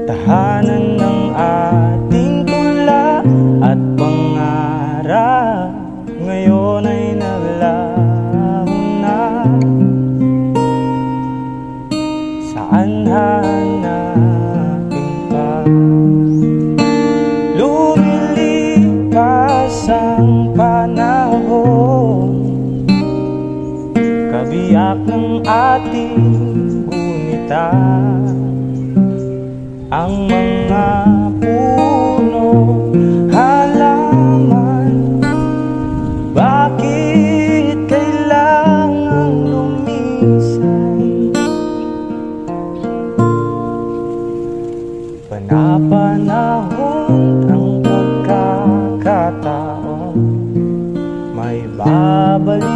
Tahanan ng ating tula at pangarap ngayon ay naglaho na. Saan hanapin pa? Lumilipas ang panahon, kabiyak ng ating gunita. Ang mga puno, halaman, bakit kailangang lumisan? Panapanahon ang pagkakataon, may babalik